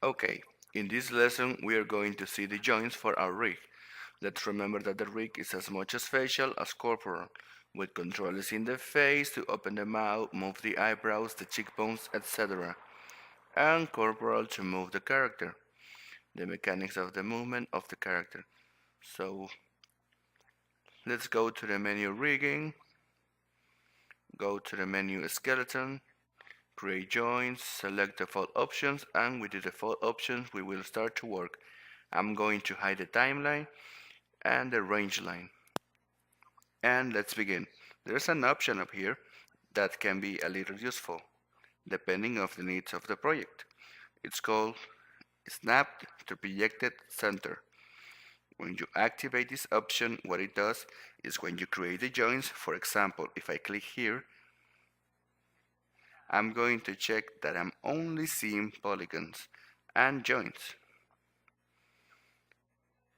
Okay, in this lesson we are going to see the joints for our rig. Let's remember that the rig is as much as facial as corporal, with controls in the face to open the mouth, move the eyebrows, the cheekbones, etc., and corporal to move the character, the mechanics of the movement of the character. So let's go to the menu rigging, go to the menu skeleton, create joints, select default options, and with the default options we will start to work. I'm going to hide the timeline and the range line. And let's begin. There's an option up here that can be a little useful, depending on the needs of the project. It's called Snap to Projected Center. When you activate this option, what it does is when you create the joints, for example, if I click here, I'm going to check that I'm only seeing polygons and joints.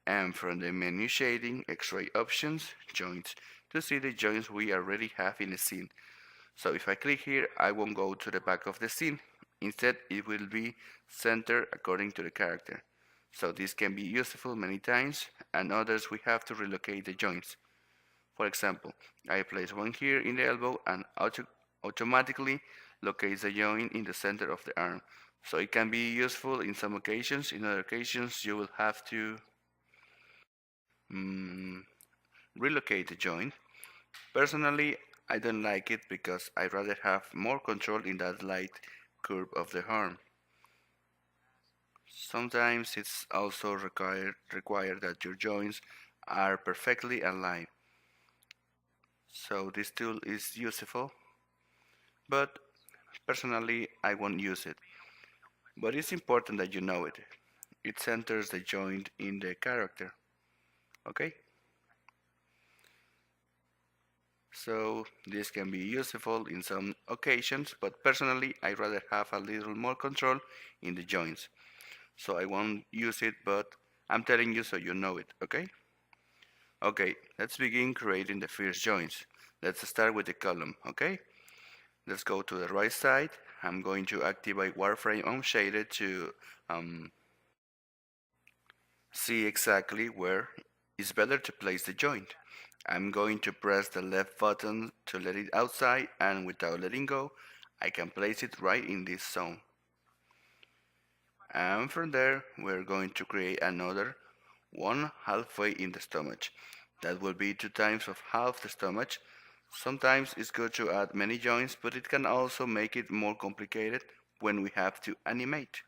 And from the menu shading, X-ray options, joints, to see the joints we already have in the scene. So if I click here, I won't go to the back of the scene. Instead, it will be centered according to the character. So this can be useful many times, and others we have to relocate the joints. For example, I place one here in the elbow and automatically locates the joint in the center of the arm. So it can be useful in some occasions. In other occasions, you will have to relocate the joint. Personally, I don't like it because I'd rather have more control in that light curve of the arm. Sometimes it's also required that your joints are perfectly aligned. So this tool is useful, but personally I won't use it. But it's important that you know it. It centers the joint in the character. Okay? So this can be useful in some occasions, but personally I rather have a little more control in the joints. So I won't use it, but I'm telling you so you know it, okay? Okay, let's begin creating the first joints. Let's start with the column, okay? Let's go to the right side. I'm going to activate wireframe unshaded to see exactly where it's better to place the joint. I'm going to press the left button to let it outside, and without letting go, I can place it right in this zone. And from there, we're going to create another one halfway in the stomach. That will be 2 times of half the stomach. Sometimes it's good to add many joints, but it can also make it more complicated when we have to animate.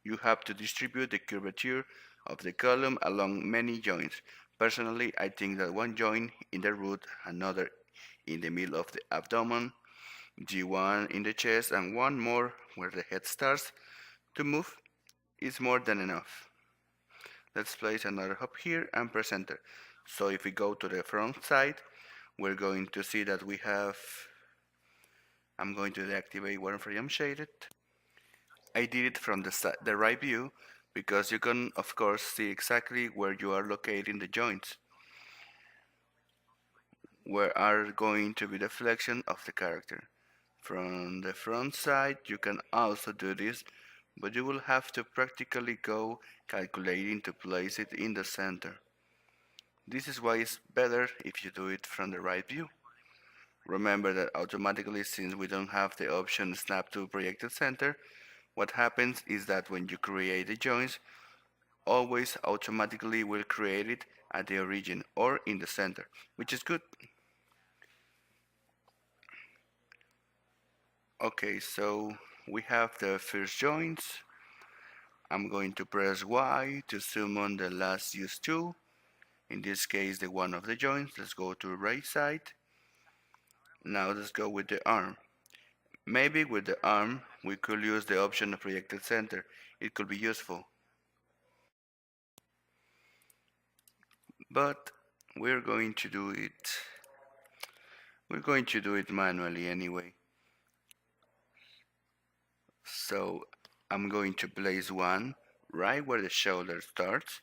You have to distribute the curvature of the column along many joints. Personally, I think that one joint in the root, another in the middle of the abdomen, G1 in the chest, and one more where the head starts to move is more than enough. Let's place another hub here and press enter. So if we go to the front side, we're going to see that we have, I'm going to deactivate wireframe shaded. I did it from the right view because you can of course see exactly where you are locating the joints, where are going to be the flexion of the character. From the front side you can also do this, but you will have to practically go calculating to place it in the center. This is why it's better if you do it from the right view. Remember that automatically, since we don't have the option snap to projected center, what happens is that when you create the joints, always automatically will create it at the origin or in the center, which is good. Okay, so we have the first joints. I'm going to press Y to zoom on the last used tool. In this case, the one of the joints. Let's go to the right side. Now let's go with the arm. Maybe with the arm, we could use the option of projected center. It could be useful. But we're going to do it. We're going to do it manually anyway. So I'm going to place one right where the shoulder starts,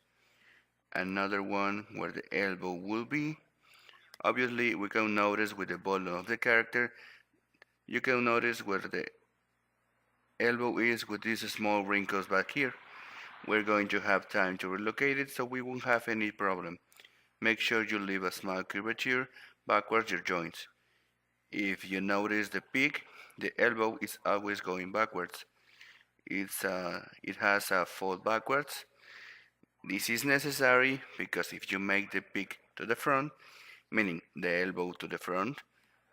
another one where the elbow will be. Obviously, we can notice with the volume of the character, you can notice where the elbow is with these small wrinkles back here. We're going to have time to relocate it so we won't have any problem. Make sure you leave a small curvature backwards your joints. If you notice the peak, the elbow is always going backwards. It has a fold backwards. This is necessary because if you make the peak to the front, meaning the elbow to the front,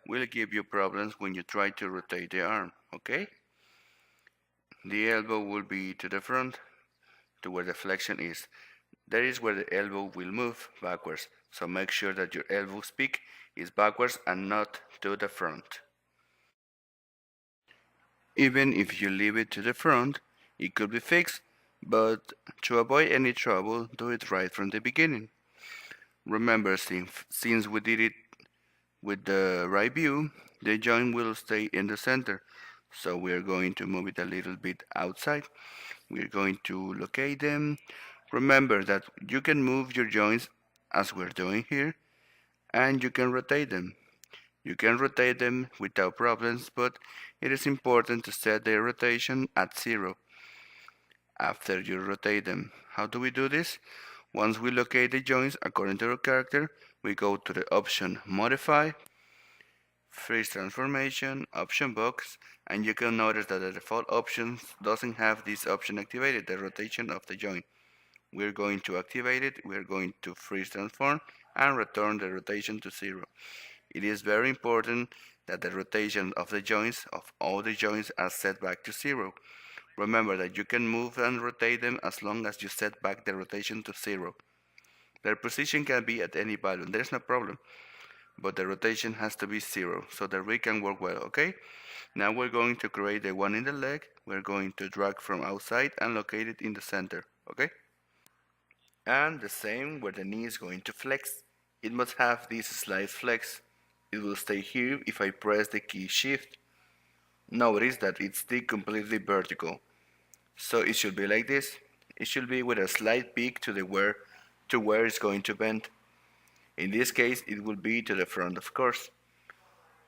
will give you problems when you try to rotate the arm, okay? The elbow will be to the front, to where the flexion is. That is where the elbow will move backwards, so make sure that your elbow's peak is backwards and not to the front. Even if you leave it to the front, it could be fixed, but to avoid any trouble, do it right from the beginning. Remember, since we did it with the right view, the joint will stay in the center, so we are going to move it a little bit outside. We're going to locate them. Remember that you can move your joints as we're doing here, and you can rotate them. You can rotate them without problems, but it is important to set the rotation at 0 after you rotate them. How do we do this? Once we locate the joints according to our character, we go to the option Modify, Freeze Transformation, Option Box, and you can notice that the default option doesn't have this option activated, the rotation of the joint. We're going to activate it, we're going to freeze transform and return the rotation to 0. It is very important that the rotation of the joints, of all the joints, are set back to 0. Remember that you can move and rotate them as long as you set back the rotation to 0. Their position can be at any value, there's no problem, but the rotation has to be 0 so the rig can work well, okay? Now we're going to create the one in the leg. We're going to drag from outside and locate it in the center, okay? And the same where the knee is going to flex. It must have this slide flex. It will stay here if I press the key shift. Notice that it's still completely vertical. So it should be like this. It should be with a slight peak to where it's going to bend. In this case it will be to the front, of course.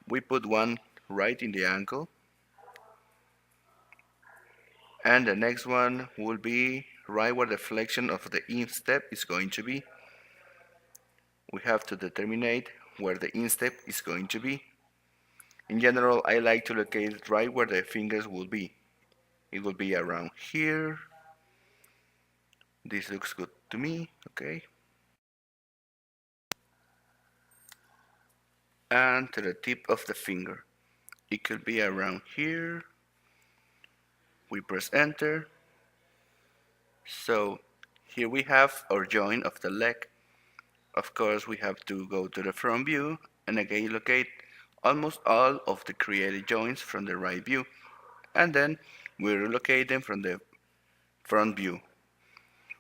We put one right in the ankle, and the next one will be right where the flexion of the instep is going to be. We have to determine where the instep is going to be. In general, I like to locate it right where the fingers will be. It will be around here. This looks good to me, okay? And to the tip of the finger. It could be around here. We press enter. So here we have our joint of the leg. Of course, we have to go to the front view and again locate almost all of the created joints from the right view, and then we relocate them from the front view.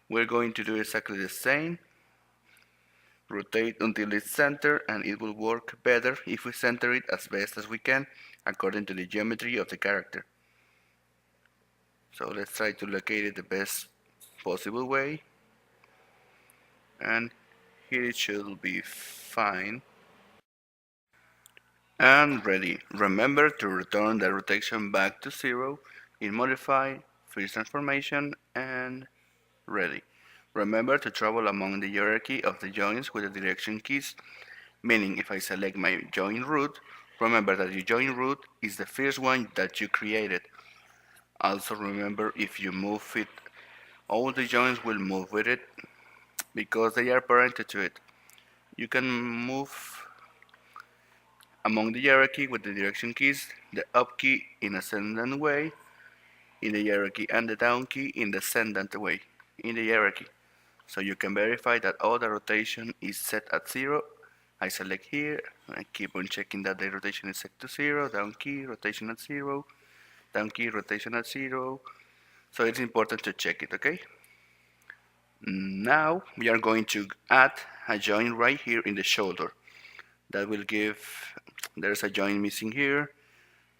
We're going to do exactly the same. Rotate until it's centered, and it will work better if we center it as best as we can according to the geometry of the character. So let's try to locate it the best possible way, and here it should be fine. And ready. Remember to return the rotation back to 0 in Modify, Freeze Transformation, and ready. Remember to travel among the hierarchy of the joints with the direction keys, meaning if I select my joint root, remember that your joint root is the first one that you created. Also remember, if you move it, all the joints will move with it because they are parented to it. You can move among the hierarchy with the direction keys, the up key in ascendant way in the hierarchy and the down key in the ascendant way in the hierarchy. So you can verify that all the rotation is set at 0. I select here, I keep on checking that the rotation is set to 0, down key, rotation at 0, down key, rotation at 0. So it's important to check it, okay? Now we are going to add a joint right here in the shoulder. That will give, there's a joint missing here,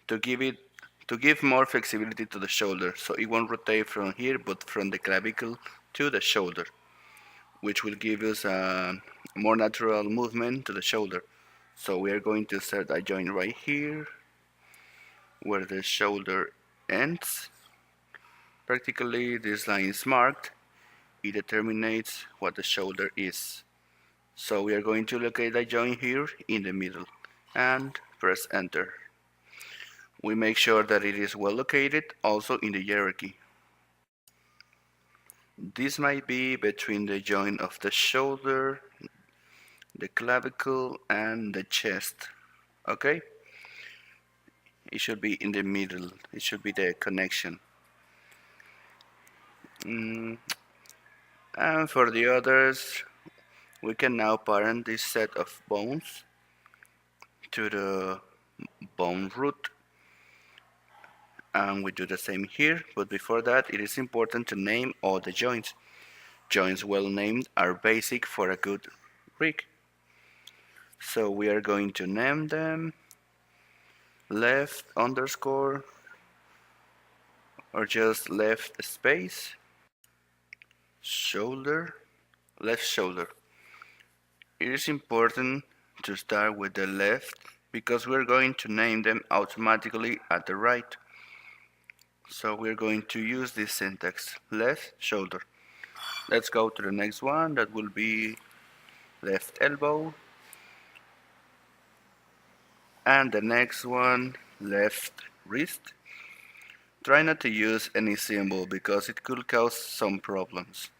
to give more flexibility to the shoulder, so it won't rotate from here but from the clavicle to the shoulder, which will give us a more natural movement to the shoulder. So we are going to insert a joint right here where the shoulder ends. Practically, this line is marked. It determines what the shoulder is. So we are going to locate the joint here in the middle and press enter. We make sure that it is well located also in the hierarchy. This might be between the joint of the shoulder, the clavicle, and the chest. Okay? It should be in the middle. It should be the connection. And for the others, we can now parent this set of bones to the bone root. And we do the same here, but before that, it is important to name all the joints. Joints well named are basic for a good rig. So we are going to name them left underscore or just left space shoulder, left shoulder. It is important to start with the left because we're going to name them automatically at the right. So we're going to use this syntax, left shoulder. Let's go to the next one, that will be left elbow. And the next one, left wrist. Try not to use any symbol because it could cause some problems.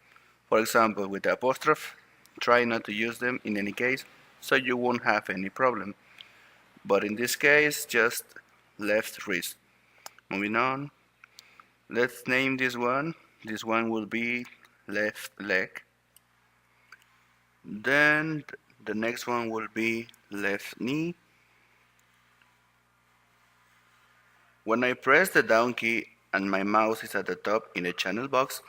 For example, with the apostrophe, try not to use them in any case so you won't have any problem. But in this case, just left wrist. Moving on, let's name this one. This one will be left leg. Then the next one will be left knee. When I press the down key and my mouse is at the top in the channel box,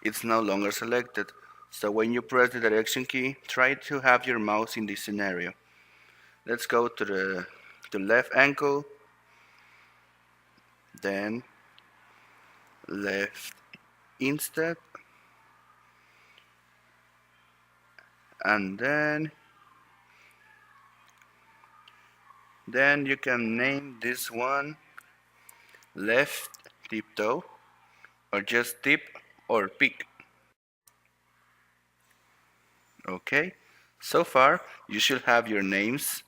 it's no longer selected. So when you press the direction key, try to have your mouse in this scenario. Let's go to the left ankle, then left instep, and then you can name this one left tiptoe, or just tip or peek. Okay, so far you should have your names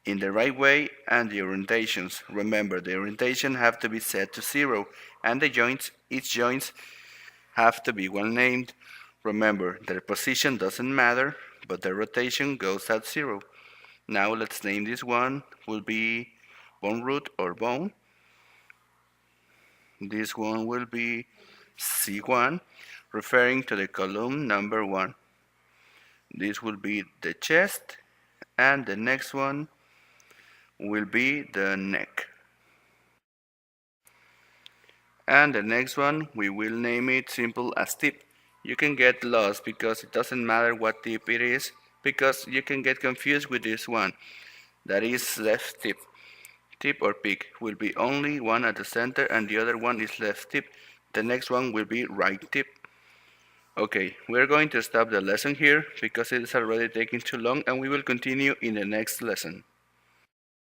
in the right way and the orientations. Remember, the orientation have to be set to 0 and the joints, each joints have to be well named. Remember, their position doesn't matter, but the rotation goes at 0. Now let's name this one, will be bone root or bone. This one will be C1, referring to the column number 1. This will be the chest, and the next one will be the neck. And the next one, we will name it simple as tip. You can get lost because it doesn't matter what tip it is, because you can get confused with this one. That is left tip. Tip or peak will be only one at the center and the other one is left tip. The next one will be right tip. Okay, we're going to stop the lesson here because it is already taking too long and we will continue in the next lesson.